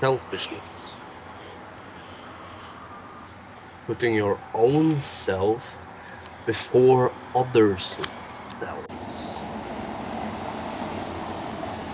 Selfishness. Putting your own self before others' selves.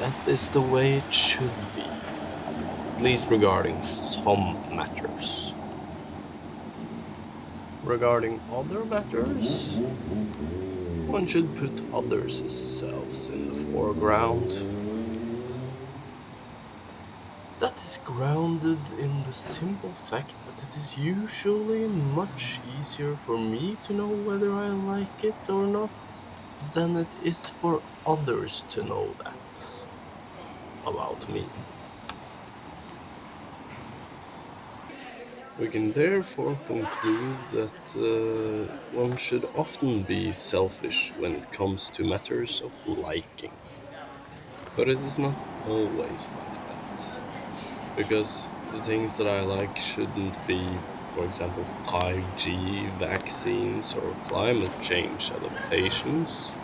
That is the way it should be, at least regarding some matters. Regarding other matters, one should put others' selves in the foreground. That is grounded in the simple fact that it is usually much easier for me to know whether I like it or not than it is for others to know that about me. We can therefore conclude that one should often be selfish when it comes to matters of liking. But it is not always like that. Because the things that I like shouldn't be, for example, 5G, vaccines, or climate change adaptations.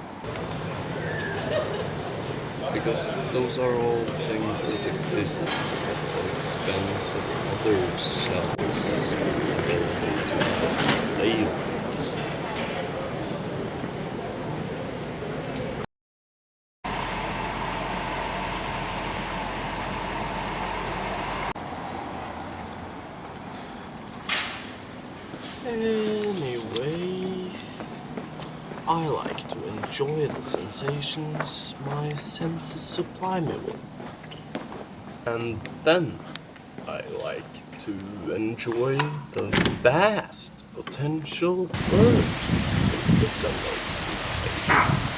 Because those are all things that exist at the expense of other selves' ability to have their lives. Anyways, I like to enjoy the sensations my senses supply me with. And then I like to enjoy the vast potential birds within those sensations.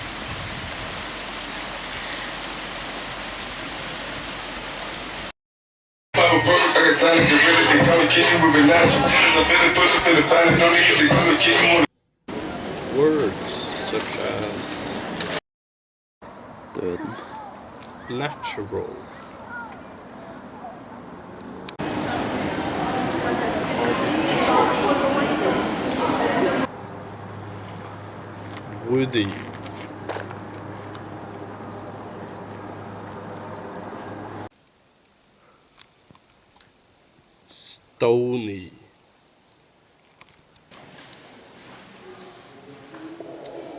Words such as the natural, artificial, woody, stony,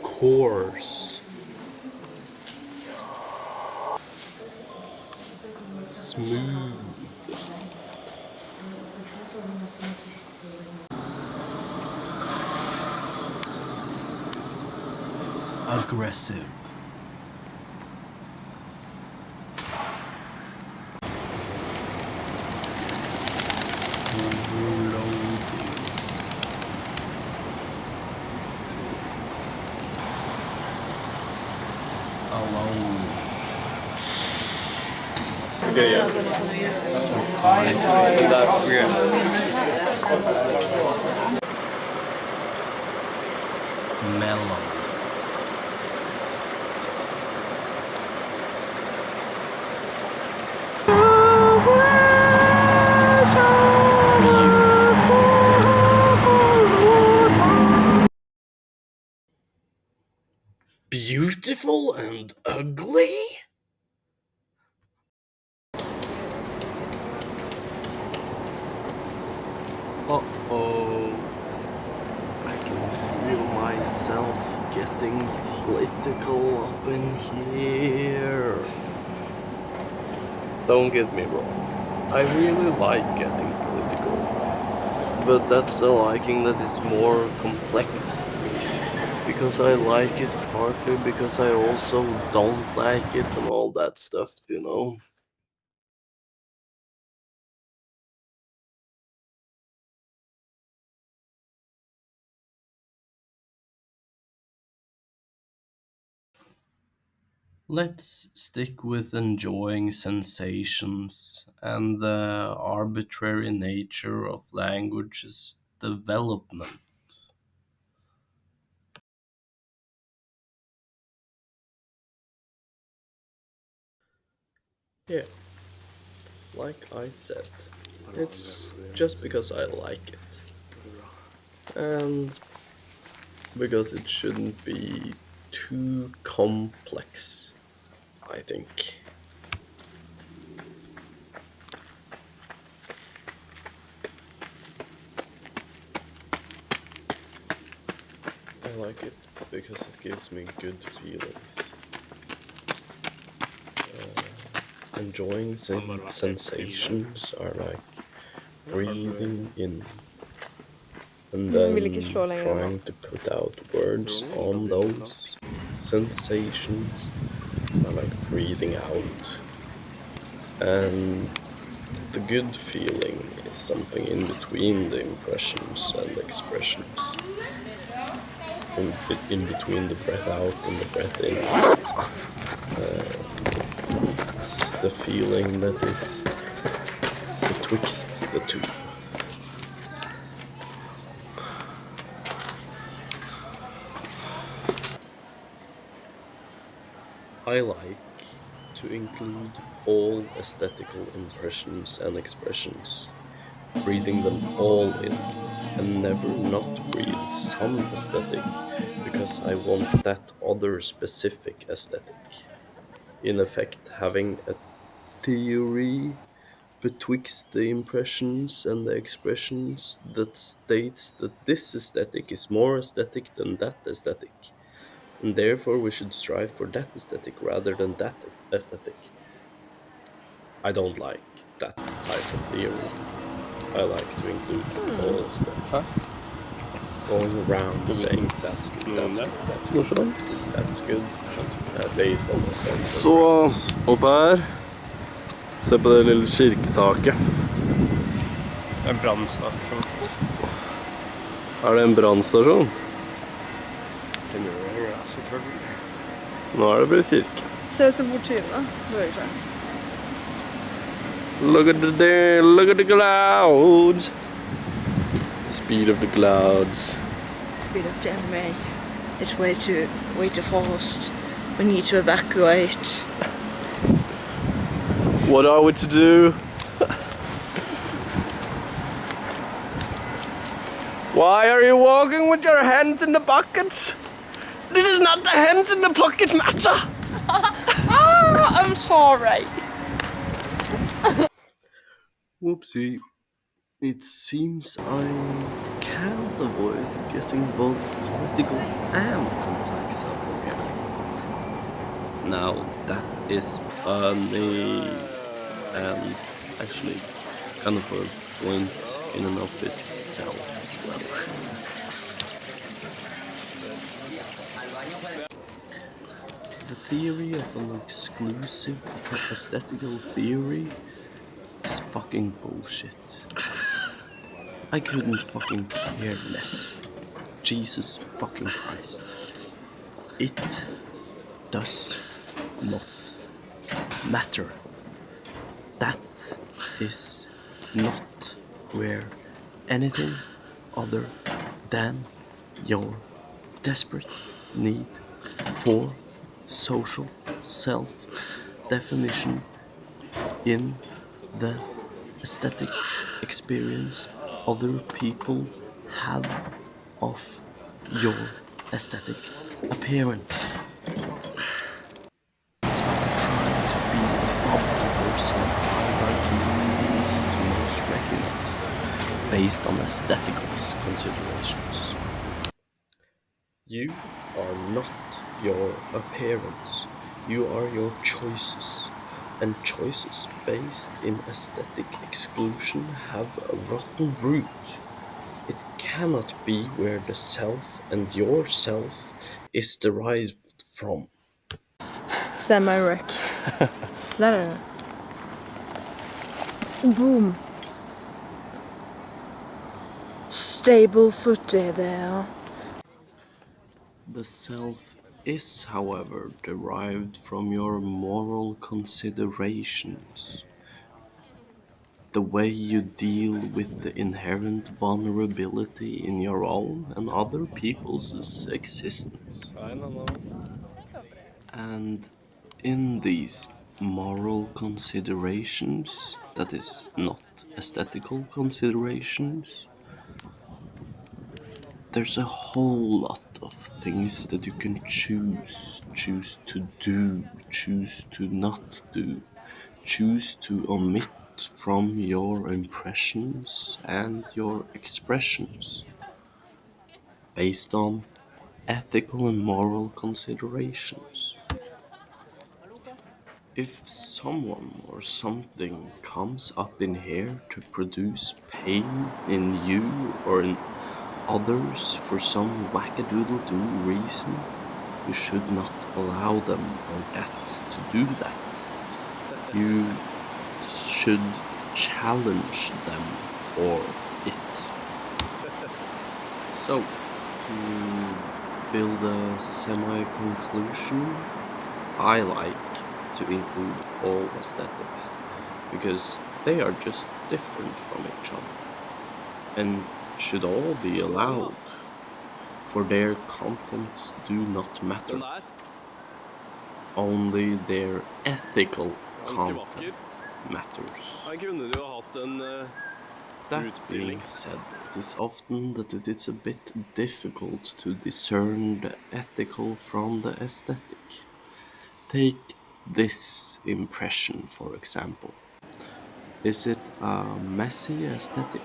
coarse, smooth, aggressive, loading, alone, Okay, yeah. surprising, That weird. mellow, beautiful and ugly? Uh-oh. I can feel myself getting political up in here. Don't get me wrong. I really like getting political. But that's a liking that is more complex. Because I like it partly because I also don't like it and all that stuff. Let's stick with enjoying sensations and the arbitrary nature of language's development. Yeah, like I said, it's just because I like it. And because it shouldn't be too complex, I think. like it because it gives me good feelings. Enjoying sensations are like breathing in and Vil ikke slå then lenger nå. trying to put out words on those sensations are like breathing out. And the good feeling is something in between the impressions and expressions, in between the breath out and the breath in. It's the feeling that is betwixt the two. I like to include all aesthetical impressions and expressions, breathing them all in, and never not breathe some aesthetic because I want that other specific aesthetic. In effect, having a theory betwixt the impressions and the expressions that states that this aesthetic is more aesthetic than that aesthetic, and therefore we should strive for that aesthetic rather than that aesthetic. I don't like that type of theory. I like to include all aesthetics. Going around saying that's good, that's good, that's good, that's good, that's good, based on aesthetical Så grounds. oppe her, se på det lille kirketaket. En brannstasjon. Er det en brannstasjon? Det gjør det, selvfølgelig. Nå er det blitt kirke. Se ut som bort trynet. Bør ikke. Look at the clouds. Speed of the clouds. Speed of the enemy is way too fast. We need to evacuate. What are we to do? Why are you walking with your hands in the bucket? This is not the hands in the pocket matter. I'm sorry. Whoopsie. It seems I can't avoid getting both political and complex up in here. Now that is funny and actually kind of a point in and of itself as well. The theory of an exclusive aesthetical theory is fucking bullshit. I couldn't fucking care less. Jesus fucking Christ. It does not matter. That is not where anything other than your desperate need for social self-definition in the aesthetic experience other people have of your aesthetic appearance. It's about trying to be above the person hierarchy of least to most recognized, based on aesthetical considerations. You are not your appearance, you are your choices. And choices based in aesthetic exclusion have a rotten root. It cannot be where the self and yourself is derived from. Semi-wreck. Der er det. Boom. Stable footy there. The self is, however, derived from your moral considerations. The way you deal with the inherent vulnerability in your own and other people's existence. And in these moral considerations, that is, not aesthetical considerations, there's a whole lot of things that you can choose to do, choose to not do, choose to omit from your impressions and your expressions, based on ethical and moral considerations. If someone or something comes up in here to produce pain in you or in others for some wackadoodle-doo reason, you should not allow them or that to do that. You should challenge them or it. So, to build a semi-conclusion, I like to include all aesthetics, because they are just different from each other, and should all be allowed, for their contents do not matter. Only their ethical content matters. That being said, it is often that it is a bit difficult to discern the ethical from the aesthetic. Take this impression, for example. Is it a messy aesthetic,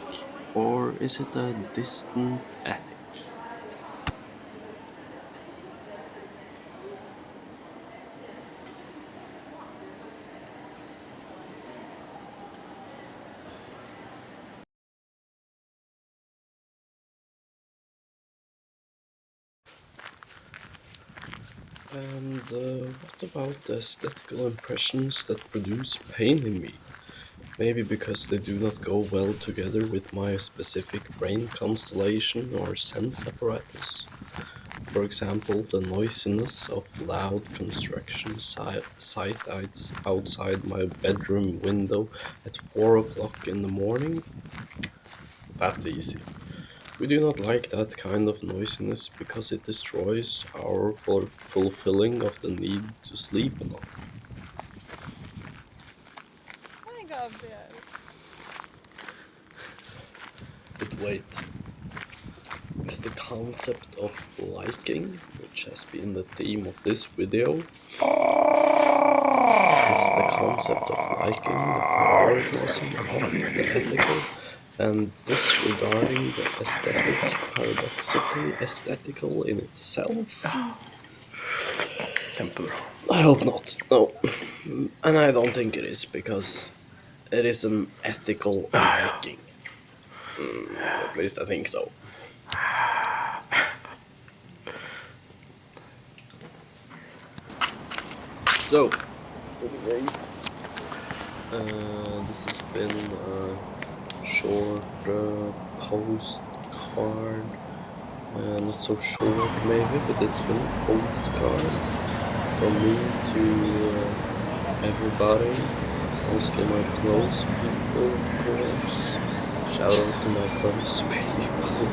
or is it a distant ethic? And what about the aesthetical impressions that produce pain in me? Maybe because they do not go well together with my specific brain constellation or sense apparatus. For example, the noisiness of loud construction sites outside my bedroom window at 4 o'clock in the morning? That's easy. We do not like that kind of noisiness because it destroys our fulfilling of the need to sleep enough. But wait, is the concept of liking, which has been the theme of this video, is the concept of liking the prioritizing of the ethical and disregarding the aesthetic paradoxically aesthetical in itself? I hope not, no. And I don't think it is, because it is an ethical liking. At least I think so. So, anyways, this has been a short postcard. Not so short maybe, but it's been a postcard from me to everybody, mostly my close people, of course. Shout out to my close people.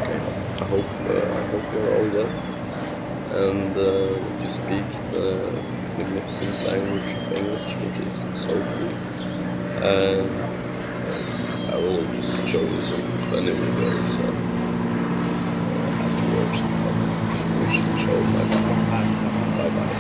Okay, I hope you're all well, and that you speak the magnificent language of English, which is so cool. And I will just show you some funny videos afterwards. We should show bye bye.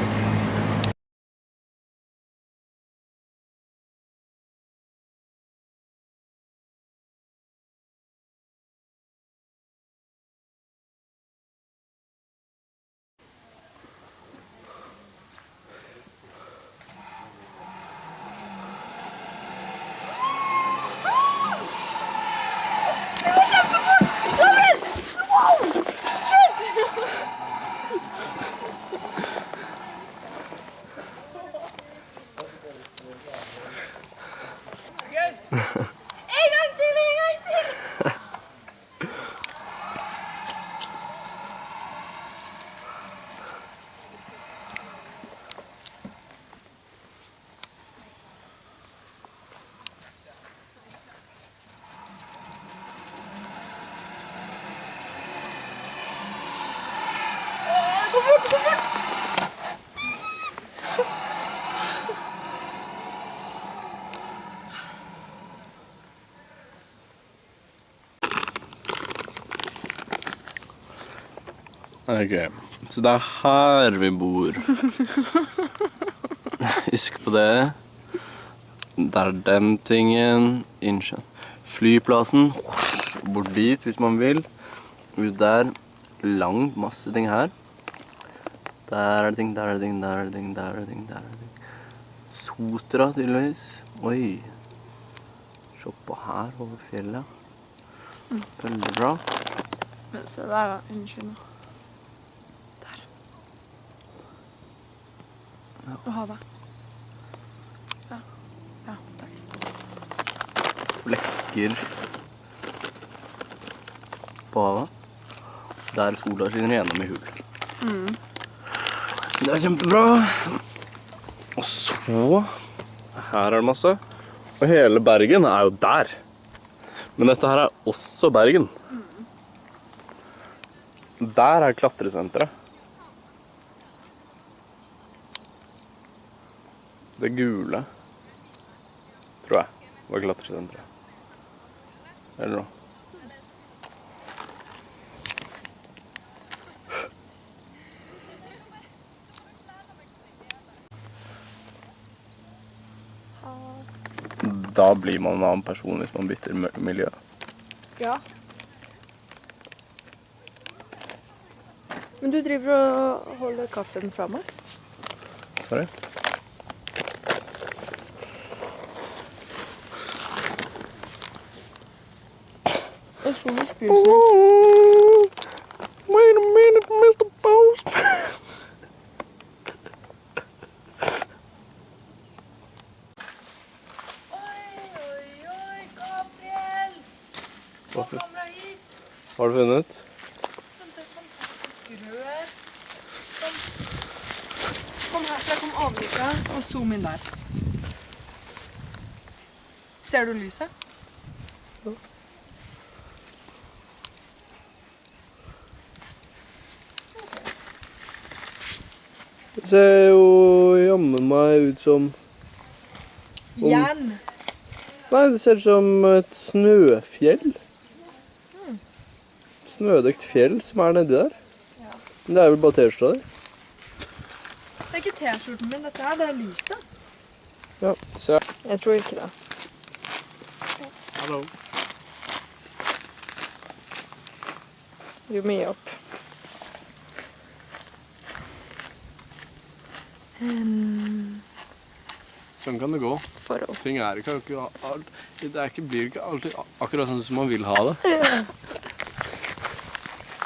Ok, så det er her vi bor. Husk på det. Der er den tingen. Flyplassen. Bort dit hvis man vil. Ut der. Langt, masse ting her. Der er det ting, der er det ting, der er det ting, der er det ting, der er det ting. Sotra, tydeligvis. Oi. Se på her, over fjellet. Veldig bra. Men se der da, unnskyld nå. Der. Og ha det. Ja, takk. Flekker på havet. Der sola skinner gjennom i hull. Det er kjempebra. Og så, her er det masse. Og hele Bergen er jo der. Men dette her er også Bergen. Der er klatresenteret. Det gule, tror jeg, var klatresenteret. Eller noe. Da blir man en annen person hvis man bytter miljø. Ja. Men du driver og holder kaffen fra meg? Sorry. Jeg tror du spiser. Wait a minute, Mr. Post. Hva har du funnet? Kom her, så jeg kom avvika og zoom inn der. Ser du lyset? Det ser jo jammen meg ut som... Jern. Nei, det ser ut som et snøfjell. Snødekt fjell som er nedi der. Ja. Men det er vel bare T-skjorta der. Det er ikke T-skjorten min, dette her, det er lyset. Ja, se. Jeg tror ikke det. Hallo. Du må gi opp. Sånn kan det gå. Forhold. Ting er ikke, blir ikke alltid akkurat sånn som man vil ha det.